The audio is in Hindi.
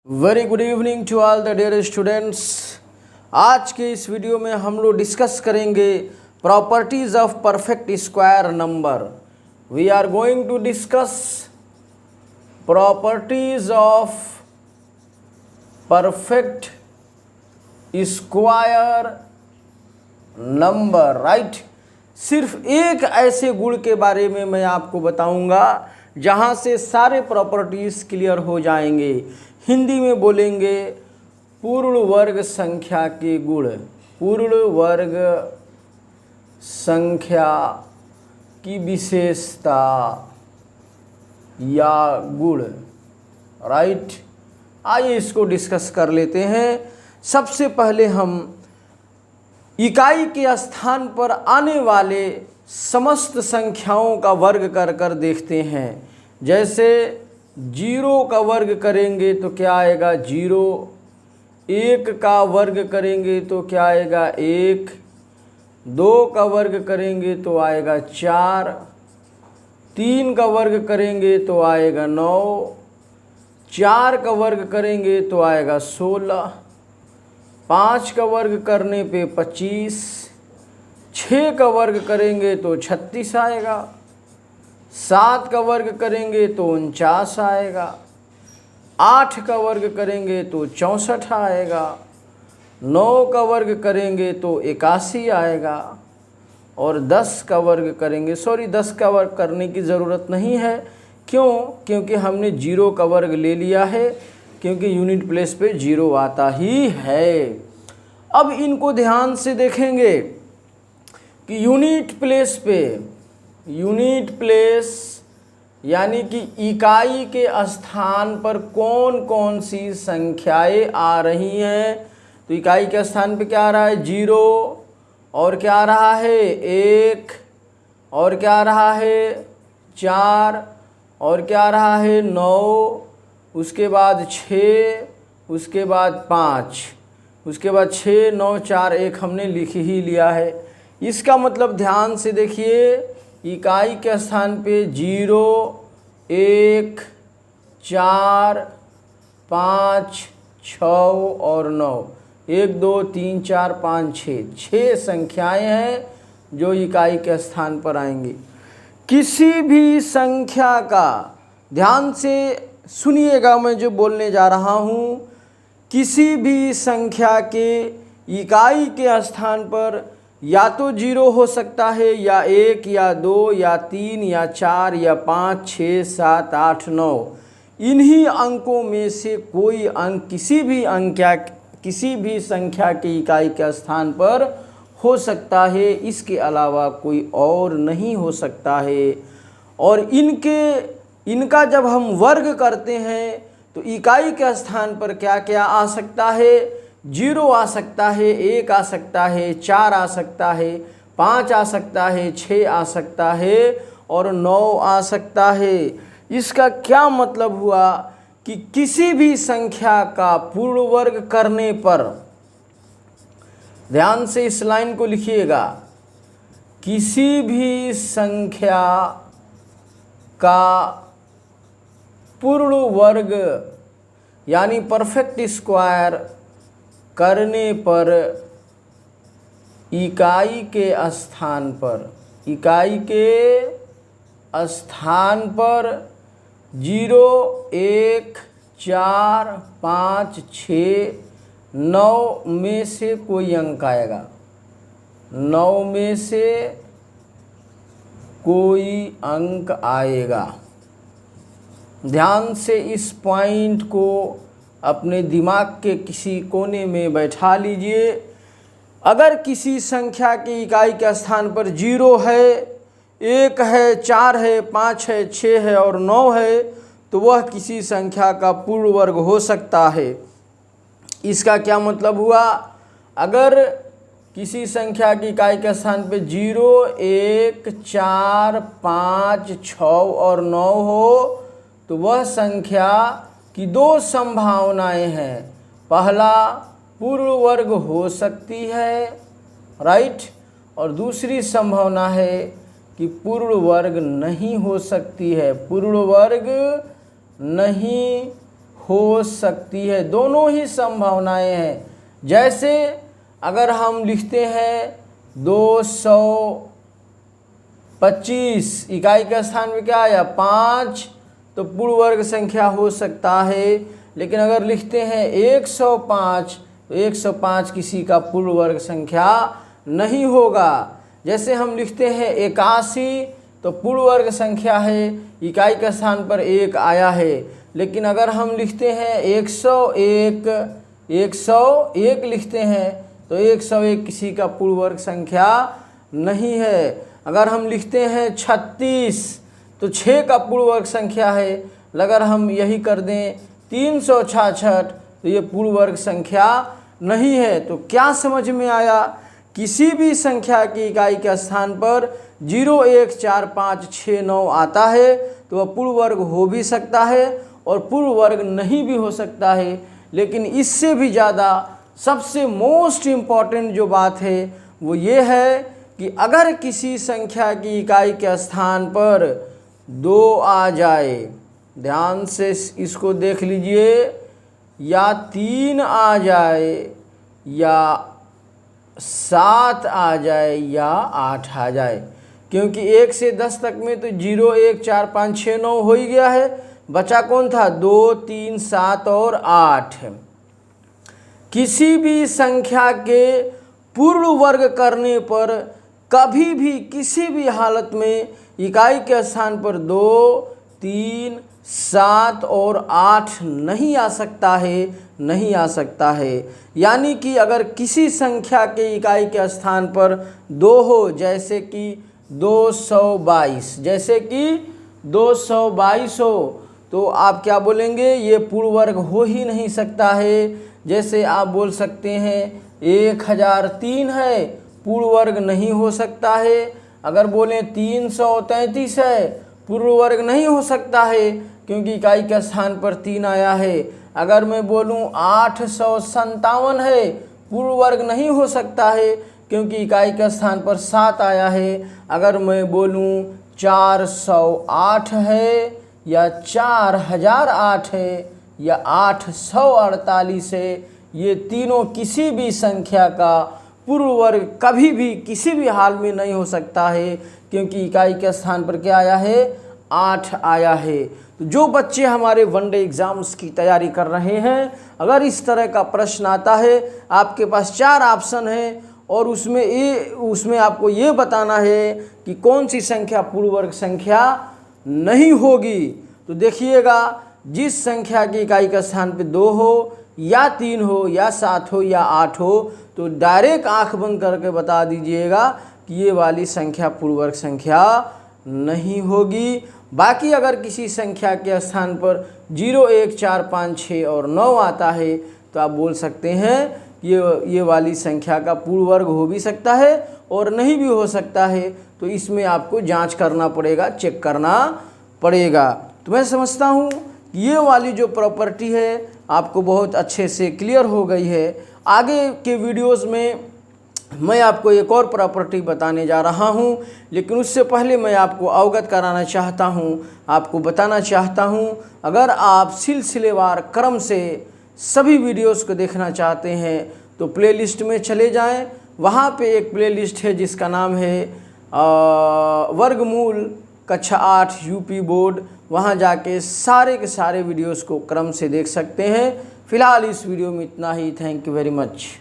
Very good evening to all the dear students. आज के इस वीडियो में हम लोग डिस्कस करेंगे properties of perfect square number. We are going to discuss properties of perfect square number, right. सिर्फ एक ऐसे गुण के बारे में मैं आपको बताऊंगा जहां से सारे प्रॉपर्टीज क्लियर हो जाएंगे। हिंदी में बोलेंगे पूर्ण वर्ग संख्या के गुण, पूर्ण वर्ग संख्या की विशेषता या गुण, राइट। आइए इसको डिस्कस कर लेते हैं। सबसे पहले हम इकाई के स्थान पर आने वाले समस्त संख्याओं का वर्ग कर कर देखते हैं। जैसे 0 का वर्ग करेंगे तो क्या आएगा 0, 1 का वर्ग करेंगे तो क्या आएगा 1, 2 का वर्ग करेंगे तो आएगा 4, 3 का वर्ग करेंगे तो आएगा 9, 4 का वर्ग करेंगे तो आएगा 16, 5 का वर्ग करने पे 25, 6 का वर्ग करेंगे तो 36 आएगा, 7 का वर्ग करेंगे तो 49 आएगा, 8 का वर्ग करेंगे तो 64 आएगा, 9 का वर्ग करेंगे तो 81 आएगा और 10 का वर्ग करेंगे, 10 का वर्ग करने की ज़रूरत नहीं है। क्यों? क्योंकि हमने 0 का वर्ग ले लिया है, क्योंकि यूनिट प्लेस पे 0 आता ही है। अब इनको ध्यान से देखेंगे कि यूनिट प्लेस यानी कि इकाई के स्थान पर कौन कौन सी संख्याएं आ रही हैं। तो इकाई के स्थान पे क्या आ रहा है 0, और क्या आ रहा है 1, और क्या आ रहा है 4, और क्या आ रहा है 9, उसके बाद 6, उसके बाद 5, उसके बाद 6, 9, 4, 1 हमने लिख ही लिया है। इसका मतलब ध्यान से देखिए, इकाई के स्थान पे 0, 1, 4, 5, 6 और 9, 1, 2, 3, 4, 5, 6 संख्याएं हैं जो इकाई के स्थान पर आएंगी। किसी भी संख्या का, ध्यान से सुनिएगा मैं जो बोलने जा रहा हूँ, किसी भी संख्या के इकाई के स्थान पर या तो 0 हो सकता है, या 1, या 2, या 3, या 4, या 5, 6, 7, 8, 9। इन्हीं अंकों में से कोई अंक किसी भी संख्या की इकाई के स्थान पर हो सकता है, इसके अलावा कोई और नहीं हो सकता है। और इनका जब हम वर्ग करते हैं तो इकाई के स्थान पर क्या क्या आ सकता है, 0 आ सकता है, 1 आ सकता है, 4 आ सकता है, 5 आ सकता है, 6 आ सकता है और 9 आ सकता है। इसका क्या मतलब हुआ कि किसी भी संख्या का पूर्ण वर्ग करने पर, ध्यान से इस लाइन को लिखिएगा, किसी भी संख्या का पूर्ण वर्ग यानी परफेक्ट स्क्वायर करने पर इकाई के स्थान पर 0, 1, 4, 5, 6, 9 में से कोई अंक आएगा, 9 में से कोई अंक आएगा। ध्यान से इस पॉइंट को अपने दिमाग के किसी कोने में बैठा लीजिए। अगर किसी संख्या की इकाई के स्थान पर 0 है, 1 है, 4 है, 5 है, 6 है और 9 है, तो वह किसी संख्या का पूर्ण वर्ग हो सकता है। इसका क्या मतलब हुआ? अगर किसी संख्या की इकाई के स्थान पर 0, 1, 4, 5, 6 और 9 हो, तो वह संख्या की 2 संभावनाएं हैं। पहला, पूर्ण वर्ग हो सकती है, राइट, और दूसरी संभावना है कि पूर्ण वर्ग नहीं हो सकती है, पूर्ण वर्ग नहीं हो सकती है। दोनों ही संभावनाएं हैं। जैसे अगर हम लिखते हैं 225 इकाई के स्थान पे क्या आया 5, तो पूर्ण वर्ग संख्या हो सकता है। लेकिन अगर लिखते हैं 105 तो 105 किसी का पूर्ण वर्ग संख्या नहीं होगा। जैसे हम लिखते हैं 81 तो पूर्ण वर्ग संख्या है, इकाई के स्थान पर 1 आया है। लेकिन अगर हम लिखते हैं 101 लिखते हैं तो 101 किसी का पूर्ण वर्ग संख्या नहीं है। अगर हम लिखते हैं 36 तो 6 का पूर्ण वर्ग संख्या है। अगर हम यही कर दें 366 तो ये पूर्ण वर्ग संख्या नहीं है। तो क्या समझ में आया? किसी भी संख्या की इकाई के स्थान पर 0, 1, 4, 5, 6, 9 आता है तो वह पूर्ण वर्ग हो भी सकता है और पूर्ण वर्ग नहीं भी हो सकता है। लेकिन इससे भी ज़्यादा सबसे मोस्ट इम्पॉर्टेंट जो बात है वो ये है कि अगर किसी संख्या की इकाई के स्थान पर 2 आ जाए, ध्यान से इसको देख लीजिए, या 3 आ जाए या 7 आ जाए या 8 आ जाए, क्योंकि 1 से 10 तक में तो 0, 1, 4, 5, 6, 9 हो ही गया है। बचा कौन था? 2, 3, 7 और 8। किसी भी संख्या के पूर्ण वर्ग करने पर कभी भी किसी भी हालत में इकाई के स्थान पर 2, 3, 7 और 8 नहीं आ सकता है, नहीं आ सकता है। यानी कि अगर किसी संख्या के इकाई के स्थान पर 2 हो, जैसे कि 222, जैसे कि 222 हो, तो आप क्या बोलेंगे? ये पूर्ण वर्ग हो ही नहीं सकता है। जैसे आप बोल सकते हैं 1003 है, पूर्ण वर्ग नहीं हो सकता है। अगर बोलें 333 है, पूर्ण वर्ग नहीं हो सकता है क्योंकि इकाई के स्थान पर 3 आया है। अगर मैं बोलूं 857 है, पूर्ण वर्ग नहीं हो सकता है क्योंकि इकाई के स्थान पर 7 आया है। अगर मैं बोलूं 408 है या 4008 है या 848 है, ये तीनों किसी भी संख्या का पूर्ण वर्ग कभी भी किसी भी हाल में नहीं हो सकता है क्योंकि इकाई के स्थान पर क्या आया है? 8 आया है। तो जो बच्चे हमारे वनडे एग्ज़ाम्स की तैयारी कर रहे हैं, अगर इस तरह का प्रश्न आता है, आपके पास 4 ऑप्शन है और उसमें आपको ये बताना है कि कौन सी संख्या पूर्ण वर्ग संख्या नहीं होगी। तो देखिएगा, जिस संख्या की इकाई का स्थान पे 2 हो या 3 हो या 7 हो या 8 हो, तो डायरेक्ट आंख बंद करके बता दीजिएगा कि ये वाली संख्या पूर्ण वर्ग संख्या नहीं होगी। बाकी अगर किसी संख्या के स्थान पर 0, 1, 4, 5, 6 और 9 आता है तो आप बोल सकते हैं ये वाली संख्या का पूर्ण वर्ग हो भी सकता है और नहीं भी हो सकता है। तो इसमें आपको जांच करना पड़ेगा, चेक करना पड़ेगा। तो मैं समझता हूँ ये वाली जो प्रॉपर्टी है आपको बहुत अच्छे से क्लियर हो गई है। आगे के वीडियोस में मैं आपको एक और प्रॉपर्टी बताने जा रहा हूं, लेकिन उससे पहले मैं आपको अवगत कराना चाहता हूं, आपको बताना चाहता हूं, अगर आप सिलसिलेवार क्रम से सभी वीडियोस को देखना चाहते हैं तो प्लेलिस्ट में चले जाएं। वहां पे एक प्लेलिस्ट है जिसका नाम है वर्गमूल कक्षा 8 यूपी बोर्ड। वहां जाके सारे के सारे वीडियोस को क्रम से देख सकते हैं। फिलहाल इस वीडियो में इतना ही। Thank you very much.